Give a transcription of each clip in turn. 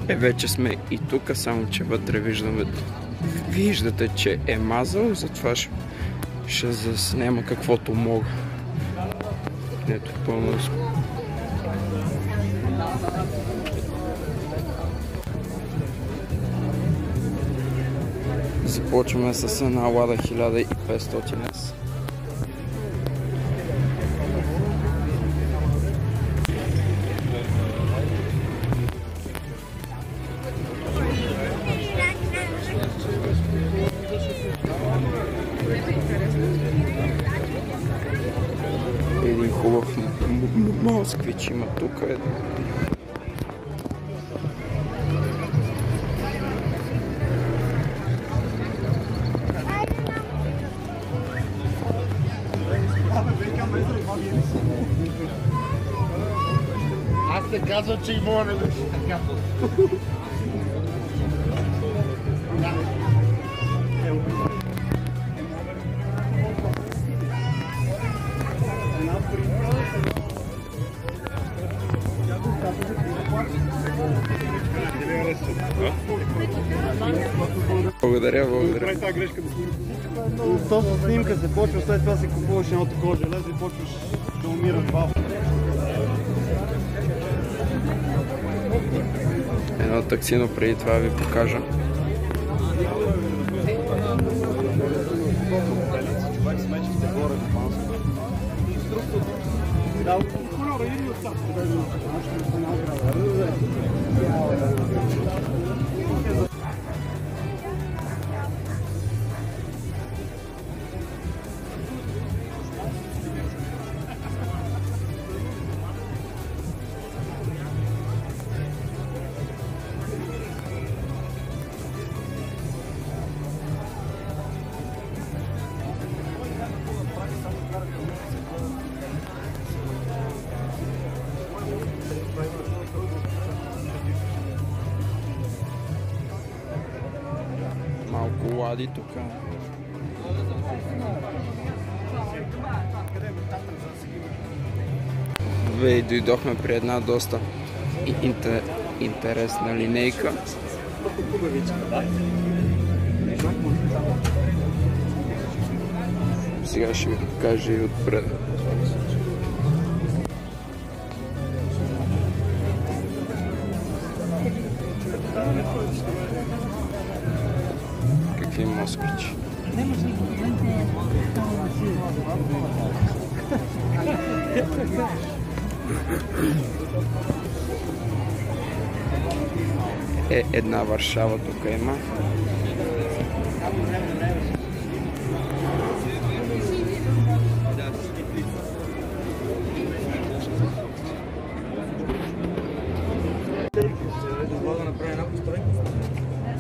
Вече сме и тук, само че вътре виждате, че е мазал, затова ще заснема каквото мога. Ето пълно. Започваме с една Лада 1500S. Един хубав москвич има тук. Аз те казвам, че и моля не беше така. Благодаря. То с снимка се почва, след това си купуваш едно такова железо и почваш да умираш бавно. Едно таксино преди това ви покажа. Малко лади тук. Дойдохме при една доста интересна линейка. Сега ще ви покажа и отпред. Какви москвичи. Една Варшава тук има.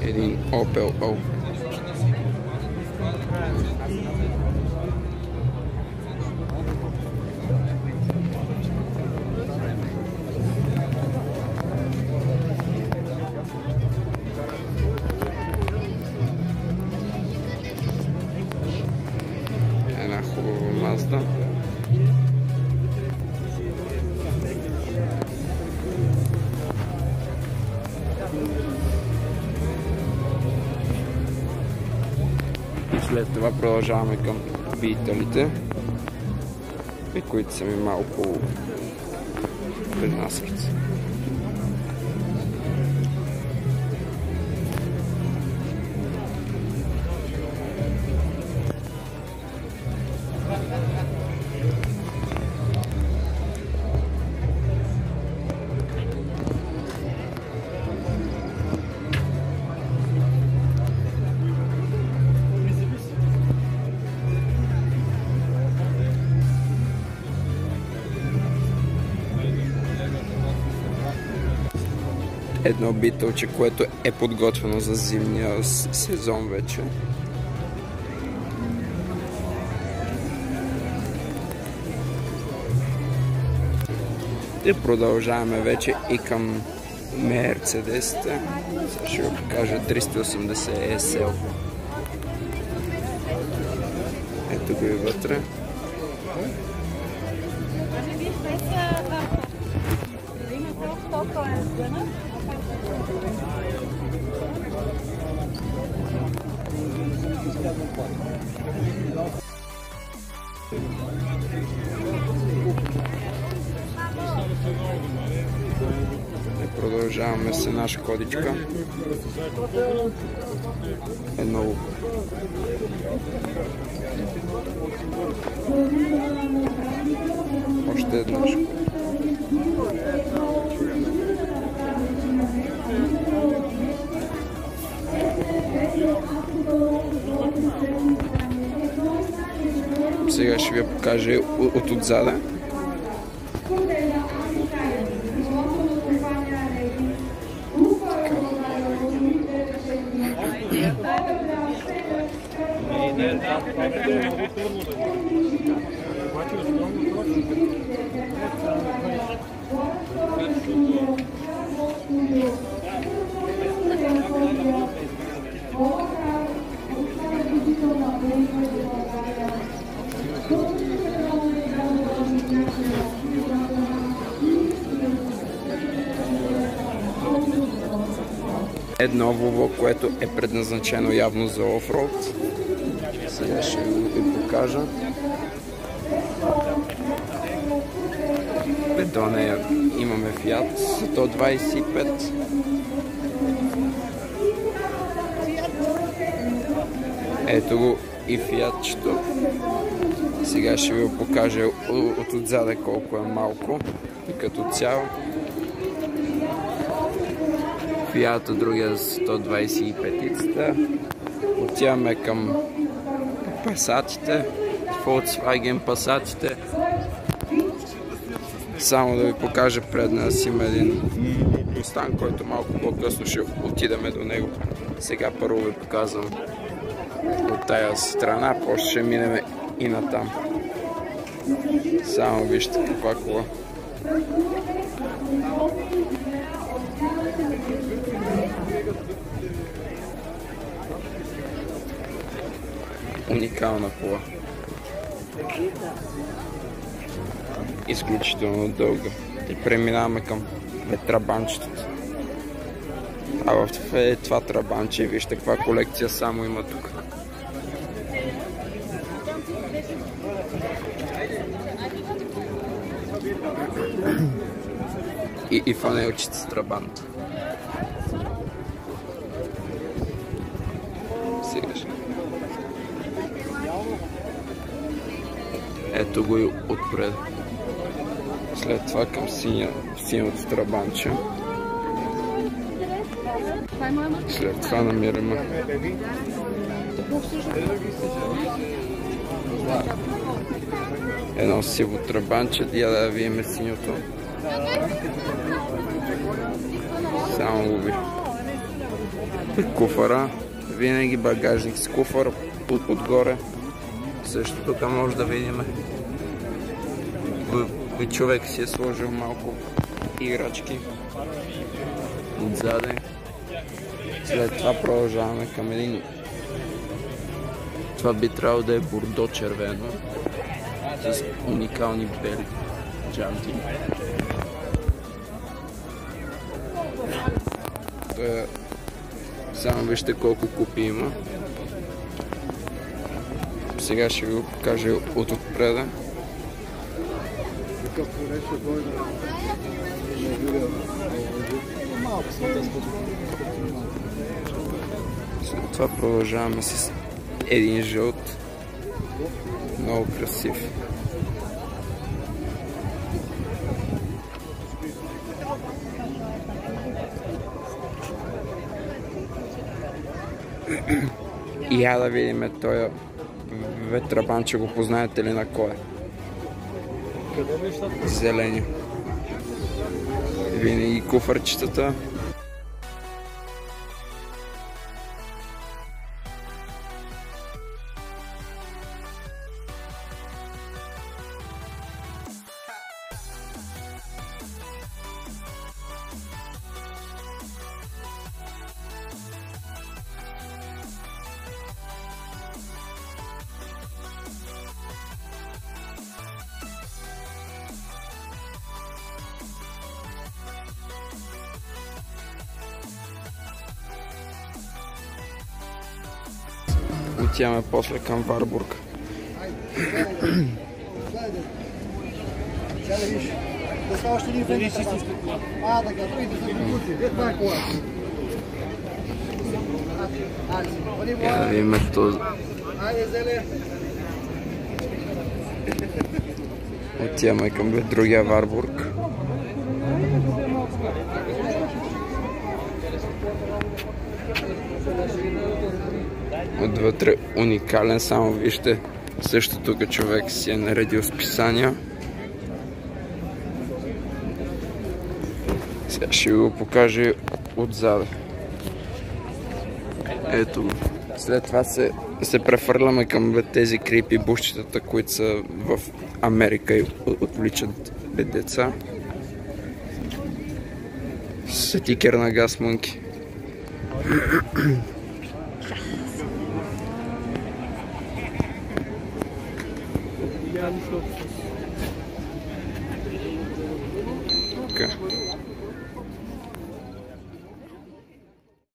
Един Opel O. Една хубава Mazda. След това продължаваме към биталите, които са ми малко една сърце. Едно битълче, което е подготвено за зимния сезон вече. И продължаваме вече и към Мерцедесите. Сега ще го покажа 380 SL. Ето го и вътре. Продължаваме с една шкодичка. Едно. Още една шкода. Сега ще ви покажа от отзада. Едно Volvo, което е предназначено явно за офроуд. Сега ще ви покажа. До нея имаме Fiat 125. Ето го и Fiat-чето. Сега ще ви покажа от отзаде колко е малко и като цяло. Fiat, другия 125-ицата. Отиваме към Passatите, Volkswagen Passatите. Само да ви покажа предна си има един Mustang, който малко по-късно ще отидеме до него. Сега първо ви показвам от тая страна, после ще минем и натам. Само вижте каква кола. Уникална кола. Изключително дълга. И преминаваме към трабанчетата. А в това трабанче, вижте каква колекция само има тук. И фанелчите с трабант. Сега ще. Ето го и отпред. След това към синьото трабанче. След това намираме едно сиво трабанче, да видим синьото. Само го ви. Куфара. Винаги багажник с куфар отгоре. Също тук може да видим. Човек си е сложил малко играчки отзаде. След това продължаваме към един. Това би трябвало да е бордо червено с уникални бели джанти. Само вижте колко купи има. Сега ще ви го покажа от отпреда. След това продължаваме с един жълт. Много красив. И я да видим този ветрабан, че го познаете ли на кой е? Зелени. Винаги куфарчетата. отиваме после към Варбург. Да видим този. Отиваме към другия Варбург. Отвътре уникален, само вижте, също тук човек си е наредил списания. Сега ще ви го покажа отзад. Ето, след това се префърляме към тези крипи бушчетата, които са в Америка и отвличат деца. Стикер на Gasmonkey. Okay.